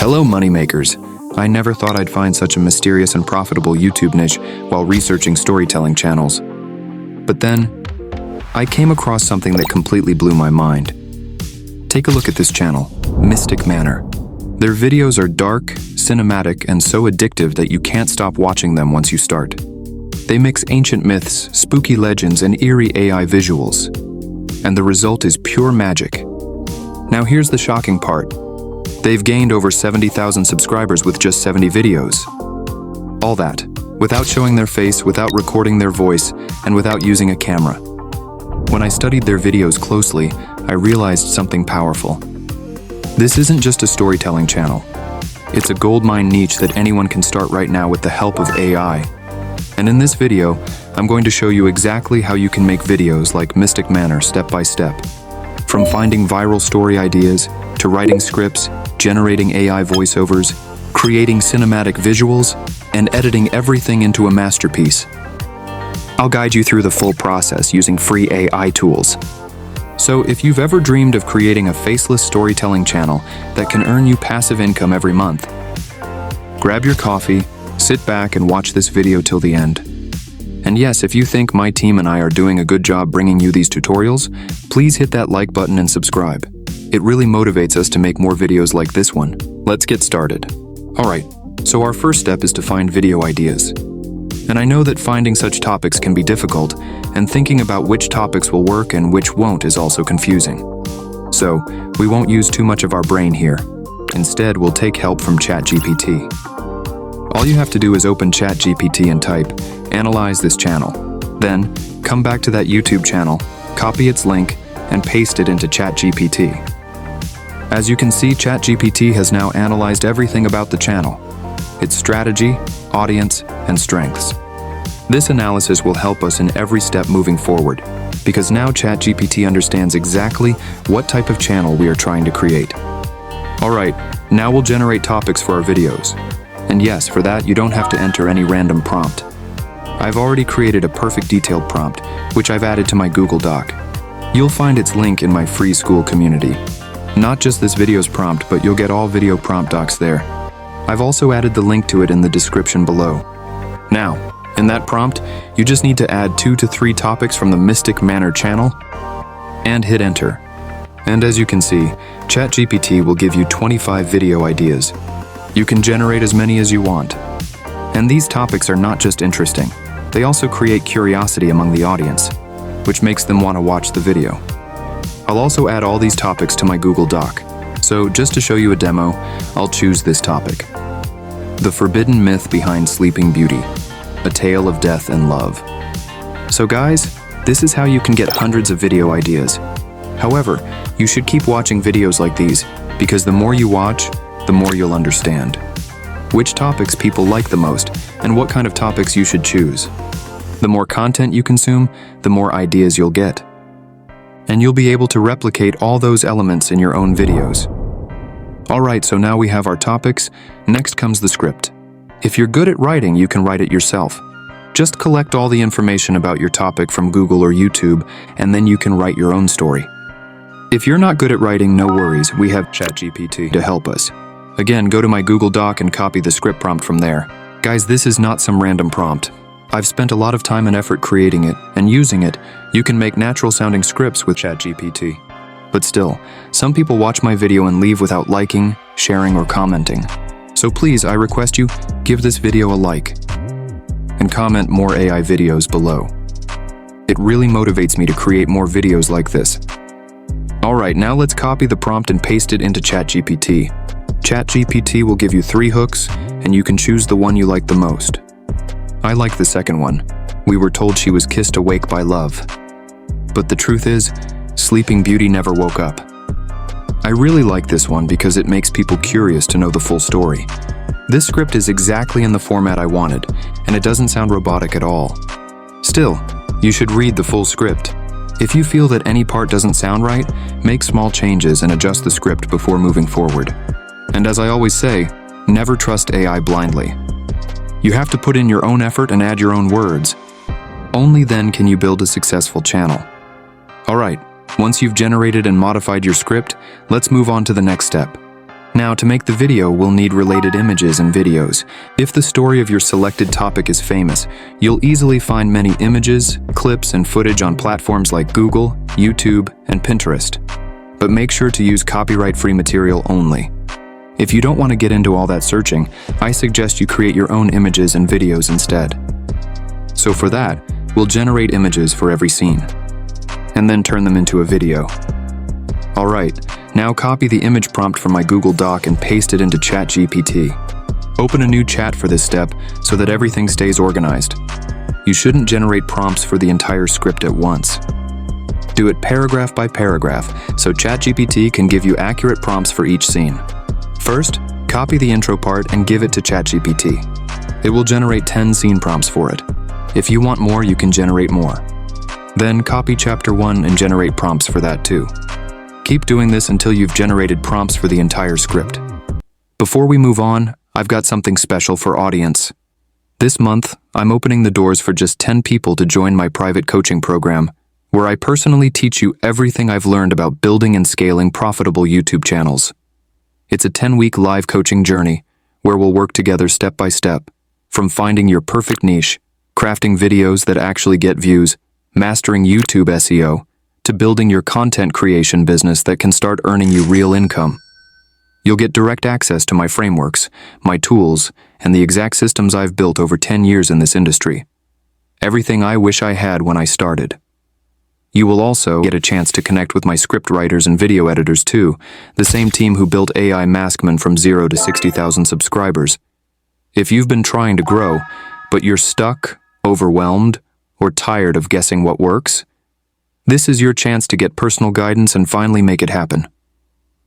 Hello, moneymakers. I never thought I'd find such a mysterious and profitable YouTube niche while researching storytelling channels. But then, I came across something that completely blew my mind. Take a look at this channel, Mystic Manor. Their videos are dark, cinematic, and so addictive that you can't stop watching them once you start. They mix ancient myths, spooky legends, and eerie AI visuals. And the result is pure magic. Now here's the shocking part. They've gained over 70,000 subscribers with just 70 videos. All that, without showing their face, without recording their voice, and without using a camera. When I studied their videos closely, I realized something powerful. This isn't just a storytelling channel. It's a goldmine niche that anyone can start right now with the help of AI. And in this video, I'm going to show you exactly how you can make videos like Mystic Manor step by step. From finding viral story ideas, to writing scripts, generating AI voiceovers, creating cinematic visuals, and editing everything into a masterpiece. I'll guide you through the full process using free AI tools. So if you've ever dreamed of creating a faceless storytelling channel that can earn you passive income every month, grab your coffee, sit back and watch this video till the end. And yes, if you think my team and I are doing a good job bringing you these tutorials, please hit that like button and subscribe. It really motivates us to make more videos like this one. Let's get started. Alright, so our first step is to find video ideas. And I know that finding such topics can be difficult, and thinking about which topics will work and which won't is also confusing. So, we won't use too much of our brain here. Instead, we'll take help from ChatGPT. All you have to do is open ChatGPT and type, "Analyze this channel." Then, come back to that YouTube channel, copy its link, and paste it into ChatGPT. As you can see, ChatGPT has now analyzed everything about the channel, its strategy, audience, and strengths. This analysis will help us in every step moving forward, because now ChatGPT understands exactly what type of channel we are trying to create. Alright, now we'll generate topics for our videos. And yes, for that you don't have to enter any random prompt. I've already created a perfect detailed prompt, which I've added to my Google Doc. You'll find its link in my free Skool Community. Not just this video's prompt, but you'll get all video prompt docs there. I've also added the link to it in the description below. Now, in that prompt, you just need to add 2 to 3 topics from the Mystic Manor channel and hit enter. And as you can see, ChatGPT will give you 25 video ideas. You can generate as many as you want. And these topics are not just interesting, they also create curiosity among the audience, which makes them want to watch the video. I'll also add all these topics to my Google Doc. So just to show you a demo, I'll choose this topic. The forbidden myth behind Sleeping Beauty, a tale of death and love. So guys, this is how you can get hundreds of video ideas. However, you should keep watching videos like these, because the more you watch, the more you'll understand which topics people like the most and what kind of topics you should choose. The more content you consume, the more ideas you'll get. And you'll be able to replicate all those elements in your own videos. Alright, so now we have our topics. Next comes the script. If you're good at writing, you can write it yourself. Just collect all the information about your topic from Google or YouTube, and then you can write your own story. If you're not good at writing, no worries, we have ChatGPT to help us. Again, go to my Google Doc and copy the script prompt from there. Guys, this is not some random prompt. I've spent a lot of time and effort creating it, and using it, you can make natural-sounding scripts with ChatGPT. But still, some people watch my video and leave without liking, sharing, or commenting. So please, I request you, give this video a like, and comment more AI videos below. It really motivates me to create more videos like this. Alright, now let's copy the prompt and paste it into ChatGPT. ChatGPT will give you 3 hooks, and you can choose the one you like the most. I like the second one. We were told she was kissed awake by love. But the truth is, Sleeping Beauty never woke up. I really like this one because it makes people curious to know the full story. This script is exactly in the format I wanted, and it doesn't sound robotic at all. Still, you should read the full script. If you feel that any part doesn't sound right, make small changes and adjust the script before moving forward. And as I always say, never trust AI blindly. You have to put in your own effort and add your own words. Only then can you build a successful channel. Alright, once you've generated and modified your script, let's move on to the next step. Now, to make the video, we'll need related images and videos. If the story of your selected topic is famous, you'll easily find many images, clips, and footage on platforms like Google, YouTube, and Pinterest. But make sure to use copyright-free material only. If you don't want to get into all that searching, I suggest you create your own images and videos instead. So for that, we'll generate images for every scene, and then turn them into a video. Alright, now copy the image prompt from my Google Doc and paste it into ChatGPT. Open a new chat for this step so that everything stays organized. You shouldn't generate prompts for the entire script at once. Do it paragraph by paragraph so ChatGPT can give you accurate prompts for each scene. First, copy the intro part and give it to ChatGPT. It will generate 10 scene prompts for it. If you want more, you can generate more. Then copy chapter 1 and generate prompts for that too. Keep doing this until you've generated prompts for the entire script. Before we move on, I've got something special for audience. This month, I'm opening the doors for just 10 people to join my private coaching program, where I personally teach you everything I've learned about building and scaling profitable YouTube channels. It's a 10-week live coaching journey, where we'll work together step by step, from finding your perfect niche, crafting videos that actually get views, mastering YouTube SEO, to building your content creation business that can start earning you real income. You'll get direct access to my frameworks, my tools, and the exact systems I've built over 10 years in this industry. Everything I wish I had when I started. You will also get a chance to connect with my script writers and video editors too, the same team who built AI Maskman from 0 to 60,000 subscribers. If you've been trying to grow, but you're stuck, overwhelmed, or tired of guessing what works, this is your chance to get personal guidance and finally make it happen.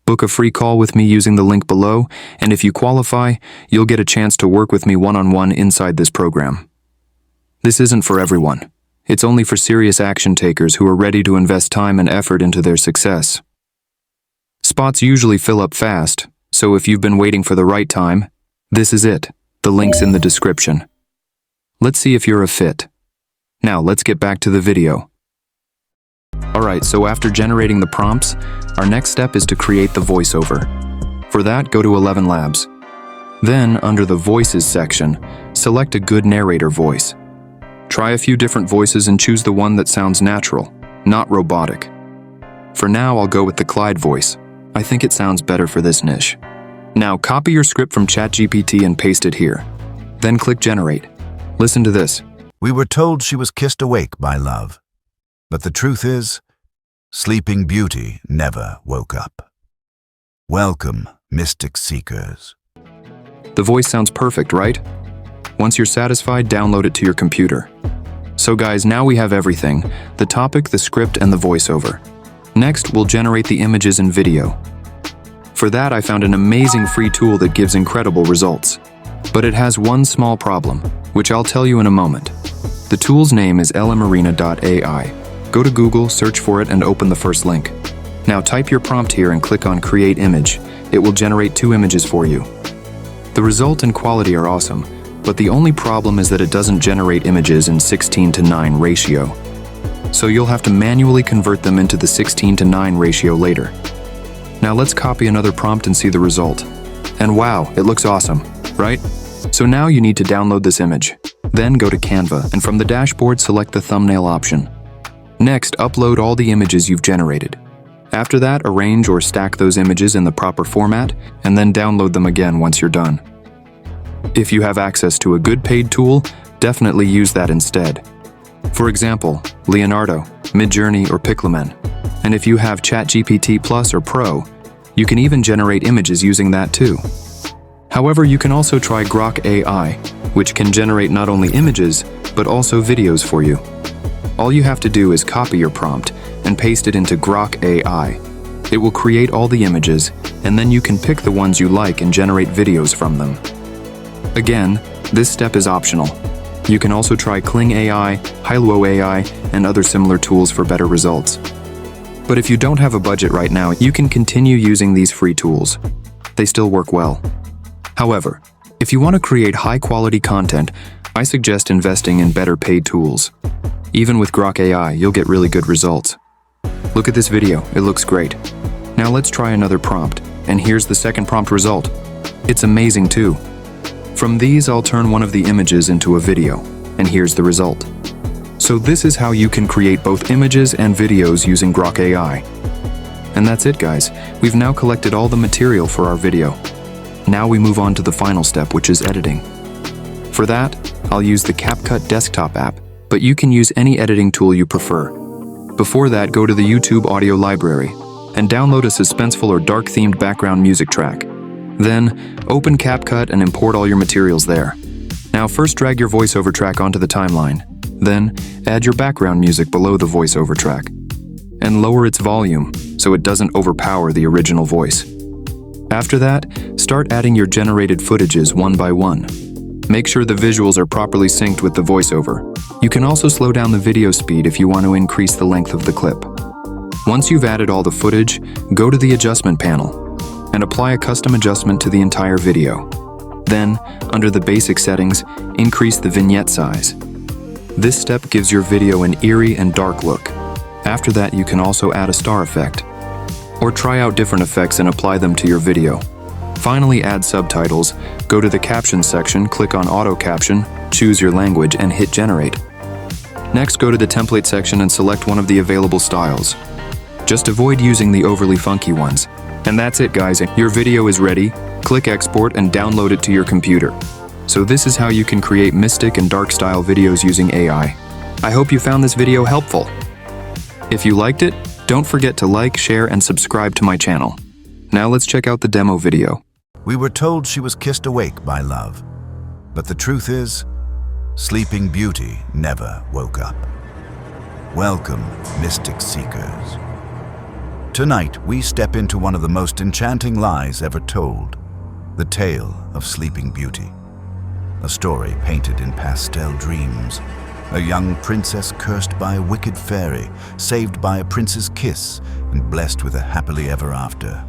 Book a free call with me using the link below, and if you qualify, you'll get a chance to work with me one-on-one inside this program. This isn't for everyone. It's only for serious action takers who are ready to invest time and effort into their success. Spots usually fill up fast, so if you've been waiting for the right time, this is it. The link's in the description. Let's see if you're a fit. Now let's get back to the video. Alright, so after generating the prompts, our next step is to create the voiceover. For that, go to 11 Labs. Then, under the Voices section, select a good narrator voice. Try a few different voices and choose the one that sounds natural, not robotic. For now, I'll go with the Clyde voice. I think it sounds better for this niche. Now, copy your script from ChatGPT and paste it here. Then click Generate. Listen to this. We were told she was kissed awake by love. But the truth is, Sleeping Beauty never woke up. Welcome, Mystic Seekers. The voice sounds perfect, right? Once you're satisfied, download it to your computer. So guys, now we have everything: the topic, the script, and the voiceover. Next, we'll generate the images and video. For that, I found an amazing free tool that gives incredible results. But it has one small problem, which I'll tell you in a moment. The tool's name is llamarina.ai. Go to Google, search for it, and open the first link. Now type your prompt here and click on Create Image. It will generate 2 images for you. The result and quality are awesome, but the only problem is that it doesn't generate images in 16:9 ratio. So you'll have to manually convert them into the 16:9 ratio later. Now let's copy another prompt and see the result. And wow, it looks awesome, right? So now you need to download this image. Then go to Canva, and from the dashboard, select the thumbnail option. Next, upload all the images you've generated. After that, arrange or stack those images in the proper format, and then download them again once you're done. If you have access to a good paid tool, definitely use that instead. For example, Leonardo, Midjourney, or Pixelman. And if you have ChatGPT Plus or Pro, you can even generate images using that too. However, you can also try Grok AI, which can generate not only images, but also videos for you. All you have to do is copy your prompt and paste it into Grok AI. It will create all the images, and then you can pick the ones you like and generate videos from them. Again, this step is optional. You can also try Kling AI, Hailuo AI, and other similar tools for better results. But if you don't have a budget right now, you can continue using these free tools. They still work well. However, if you want to create high-quality content, I suggest investing in better paid tools. Even with Grok AI, you'll get really good results. Look at this video, it looks great. Now let's try another prompt. And here's the second prompt result. It's amazing too. From these, I'll turn one of the images into a video, and here's the result. So this is how you can create both images and videos using Grok AI. And that's it, guys. We've now collected all the material for our video. Now we move on to the final step, which is editing. For that, I'll use the CapCut desktop app, but you can use any editing tool you prefer. Before that, go to the YouTube audio library and download a suspenseful or dark-themed background music track. Then, open CapCut and import all your materials there. Now first drag your voiceover track onto the timeline. Then, add your background music below the voiceover track. And lower its volume so it doesn't overpower the original voice. After that, start adding your generated footages one by one. Make sure the visuals are properly synced with the voiceover. You can also slow down the video speed if you want to increase the length of the clip. Once you've added all the footage, go to the adjustment panel and apply a custom adjustment to the entire video. Then, under the basic settings, increase the vignette size. This step gives your video an eerie and dark look. After that, you can also add a star effect, or try out different effects and apply them to your video. Finally, add subtitles, go to the captions section, click on auto caption, choose your language, and hit generate. Next, go to the template section and select one of the available styles. Just avoid using the overly funky ones. And that's it, guys. Your video is ready. Click export and download it to your computer. So this is how you can create mystic and dark style videos using AI. I hope you found this video helpful. If you liked it, don't forget to like, share, and subscribe to my channel. Now let's check out the demo video. We were told she was kissed awake by love. But the truth is, Sleeping Beauty never woke up. Welcome, Mystic Seekers. Tonight, we step into one of the most enchanting lies ever told, the tale of Sleeping Beauty. A story painted in pastel dreams, a young princess cursed by a wicked fairy, saved by a prince's kiss, and blessed with a happily ever after.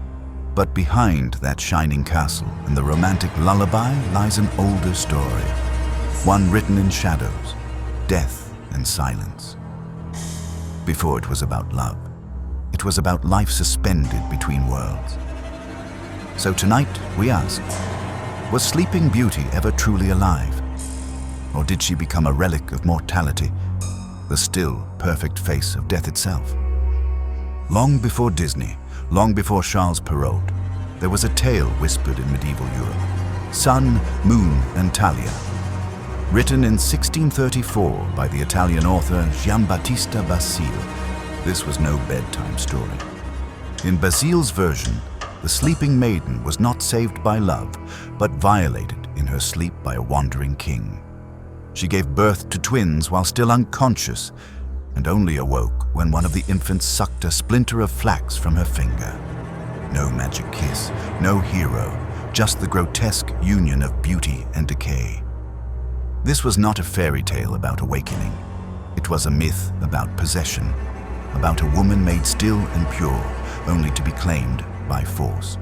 But behind that shining castle and the romantic lullaby lies an older story, one written in shadows, death and silence. Before it was about love, it was about life suspended between worlds. So tonight, we ask, was Sleeping Beauty ever truly alive? Or did she become a relic of mortality, the still perfect face of death itself? Long before Disney, long before Charles Perrault, there was a tale whispered in medieval Europe, Sun, Moon, and Talia. Written in 1634 by the Italian author Giambattista Basile, this was no bedtime story. In Basile's version, the sleeping maiden was not saved by love, but violated in her sleep by a wandering king. She gave birth to twins while still unconscious, and only awoke when one of the infants sucked a splinter of flax from her finger. No magic kiss, no hero, just the grotesque union of beauty and decay. This was not a fairy tale about awakening. It was a myth about possession, about a woman made still and pure, only to be claimed by force.